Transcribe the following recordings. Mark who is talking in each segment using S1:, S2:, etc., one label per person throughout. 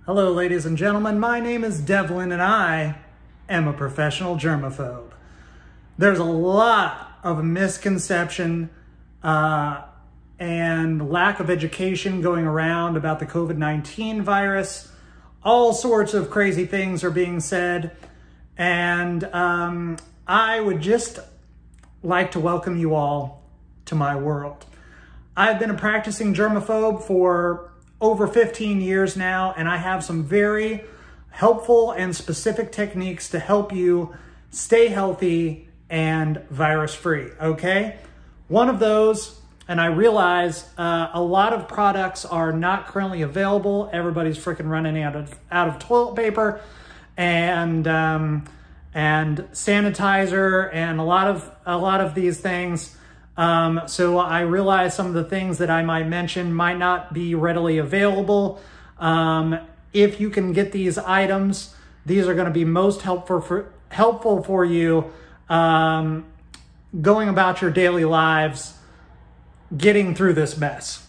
S1: Hello, ladies and gentlemen. My name is Devlin, and I am a professional germaphobe. There's a lot of misconception and lack of education going around about the COVID-19 virus. All sorts of crazy things are being said, and I would just like to welcome you all to my world. I've been a practicing germaphobe for over 15 years now, and I have some very helpful and specific techniques to help you stay healthy and virus-free, okay? One of those, and I realize a lot of products are not currently available. Everybody's freaking running out of toilet paper and sanitizer and a lot of these things. So I realize some of the things that I might mention might not be readily available. If you can get these items, these are going to be most helpful for you going about your daily lives, getting through this mess.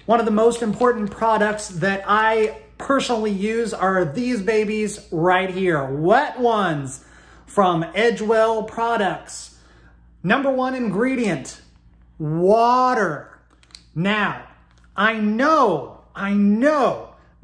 S1: One of the most important products that I personally use are these babies right here, Wet Ones from Edgewell Products. Number one ingredient, water. Now, I know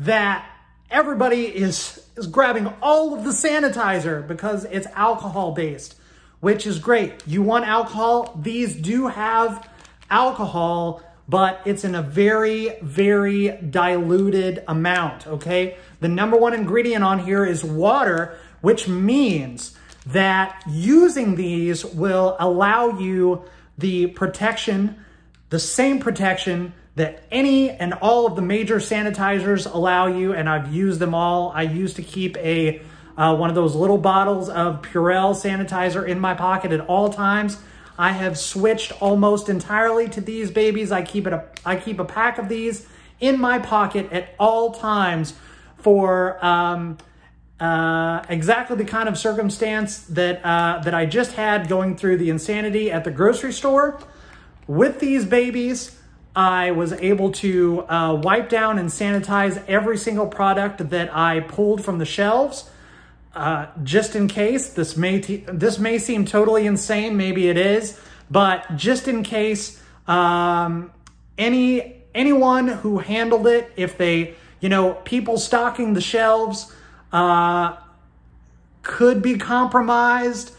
S1: that everybody is grabbing all of the sanitizer because it's alcohol-based, which is great. You want alcohol? These do have alcohol, but it's in a very, very diluted amount, okay? The number one ingredient on here is water, which means that using these will allow you the protection, the same protection that any and all of the major sanitizers allow you, and I've used them all. I used to keep one of those little bottles of Purell sanitizer in my pocket at all times. I have switched almost entirely to these babies. I keep a pack of these in my pocket at all times for exactly the kind of circumstance that I just had going through the insanity at the grocery store. With these babies, I was able to wipe down and sanitize every single product that I pulled from the shelves. Just in case, this may seem totally insane, maybe it is, but just in case, anyone who handled it, if they, people stocking the shelves, could be compromised.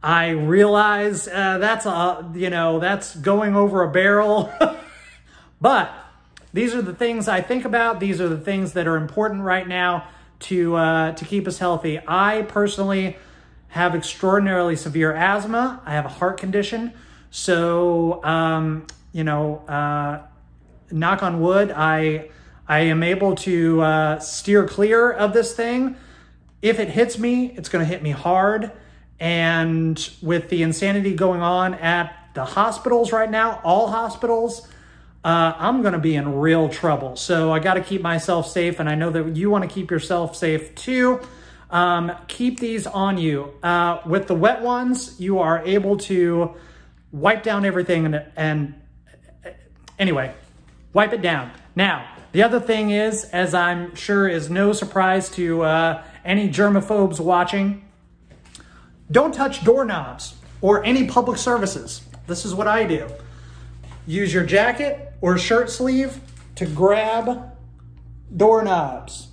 S1: I realize that's going over a barrel, but these are the things I think about. These are the things that are important right now to keep us healthy. I personally have extraordinarily severe asthma. I have a heart condition, so knock on wood, I am able to steer clear of this thing. If it hits me, it's going to hit me hard. And with the insanity going on at the hospitals right now, all hospitals, I'm going to be in real trouble. So I got to keep myself safe, and I know that you want to keep yourself safe too. Keep these on you. With the Wet Ones, you are able to wipe down everything and anyway, wipe it down. Now, the other thing is, as I'm sure is no surprise to any germaphobes watching, don't touch doorknobs or any public surfaces. This is what I do. Use your jacket or shirt sleeve to grab doorknobs.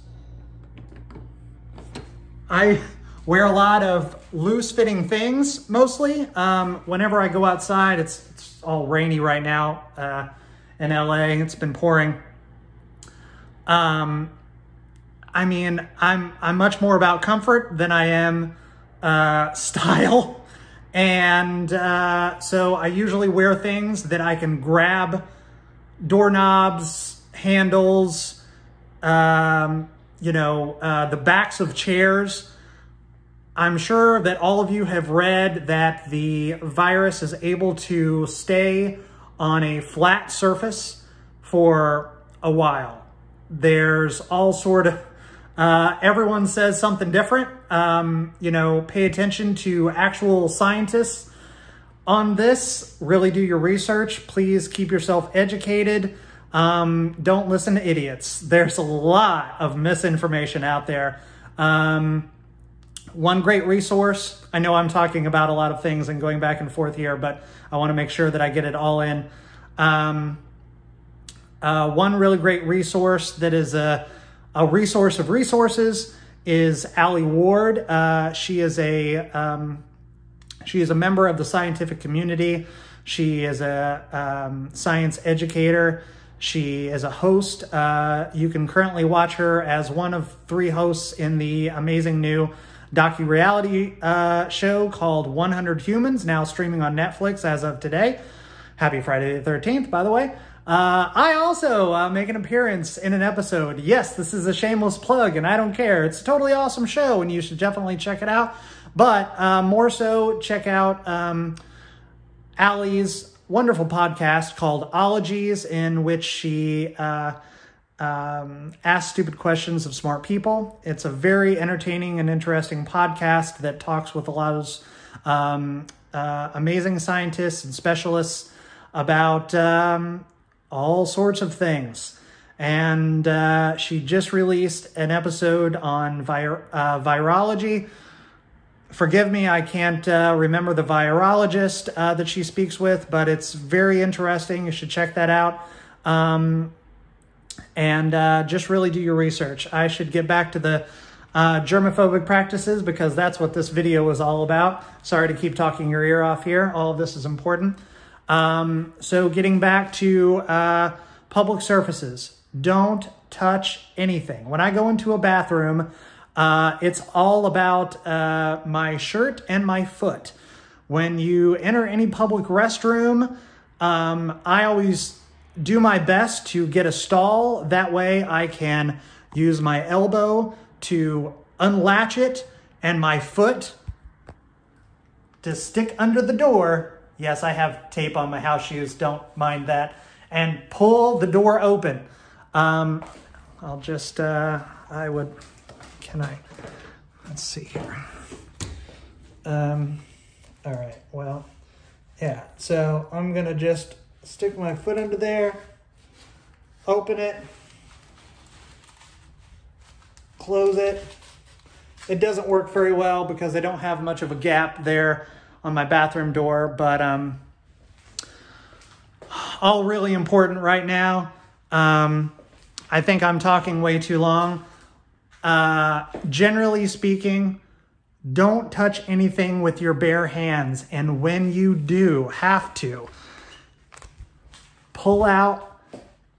S1: I wear a lot of loose-fitting things, mostly. Whenever I go outside, it's all rainy right now in LA. It's been pouring. I mean, I'm much more about comfort than I am style. And so I usually wear things that I can grab, doorknobs, handles, the backs of chairs. I'm sure that all of you have read that the virus is able to stay on a flat surface for a while. There's all sort of, everyone says something different. Pay attention to actual scientists on this. Really do your research. Please keep yourself educated. Don't listen to idiots. There's a lot of misinformation out there. One great resource, I know I'm talking about a lot of things and going back and forth here, but I want to make sure that I get it all in. One really great resource that is a resource of resources is Allie Ward. She is a member of the scientific community. She is a science educator. She is a host. You can currently watch her as one of 3 hosts in the amazing new docu-reality show called 100 Humans, now streaming on Netflix as of today. Happy Friday the 13th, by the way. I also make an appearance in an episode. Yes, this is a shameless plug, and I don't care. It's a totally awesome show, and you should definitely check it out. But more so, check out Allie's wonderful podcast called Ologies, in which she asks stupid questions of smart people. It's a very entertaining and interesting podcast that talks with a lot of amazing scientists and specialists about all sorts of things. And she just released an episode on virology. Forgive me, I can't remember the virologist that she speaks with, but it's very interesting. You should check that out. And just really do your research. I should get back to the germaphobic practices, because that's what this video was all about. Sorry to keep talking your ear off here. All of this is important. So getting back to public surfaces, don't touch anything. When I go into a bathroom, it's all about my shirt and my foot. When you enter any public restroom, I always do my best to get a stall. That way I can use my elbow to unlatch it and my foot to stick under the door. Yes, I have tape on my house shoes, don't mind that. And pull the door open. I'll just, let's see here. All right, well, yeah. So I'm gonna just stick my foot under there, open it, close it. It doesn't work very well because I don't have much of a gap there on my bathroom door, but all really important right now. I think I'm talking way too long. Generally speaking, don't touch anything with your bare hands, and when you do have to, pull out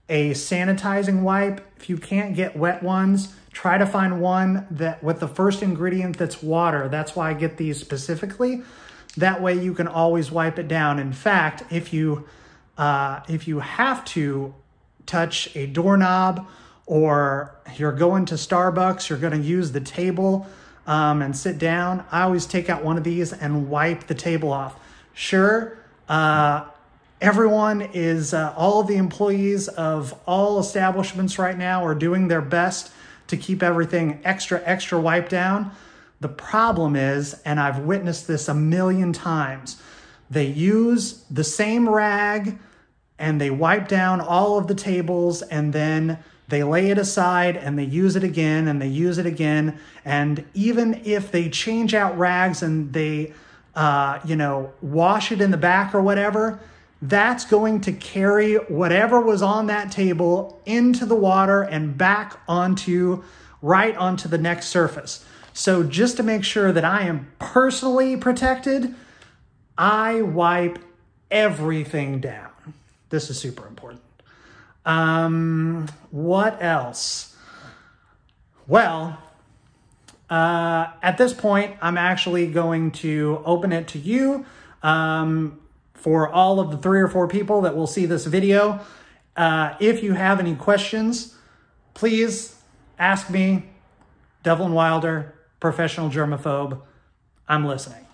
S1: a sanitizing wipe. If you can't get wet ones, try to find one that with the first ingredient that's water. That's why I get these specifically. That way you can always wipe it down. In fact, if you have to touch a doorknob, or you're going to Starbucks, you're going to use the table and sit down, I always take out one of these and wipe the table off. Sure, everyone is, all of the employees of all establishments right now are doing their best to keep everything extra wiped down. The problem is, and I've witnessed this a million times, they use the same rag and they wipe down all of the tables, and then they lay it aside and they use it again and they use it again. And even if they change out rags and they, wash it in the back or whatever, that's going to carry whatever was on that table into the water and back right onto the next surface. So just to make sure that I am personally protected, I wipe everything down. This is super important. What else? Well, at this point, I'm actually going to open it to you for all of the 3 or 4 people that will see this video. If you have any questions, please ask me. Devlin Wilder, professional germaphobe. I'm listening.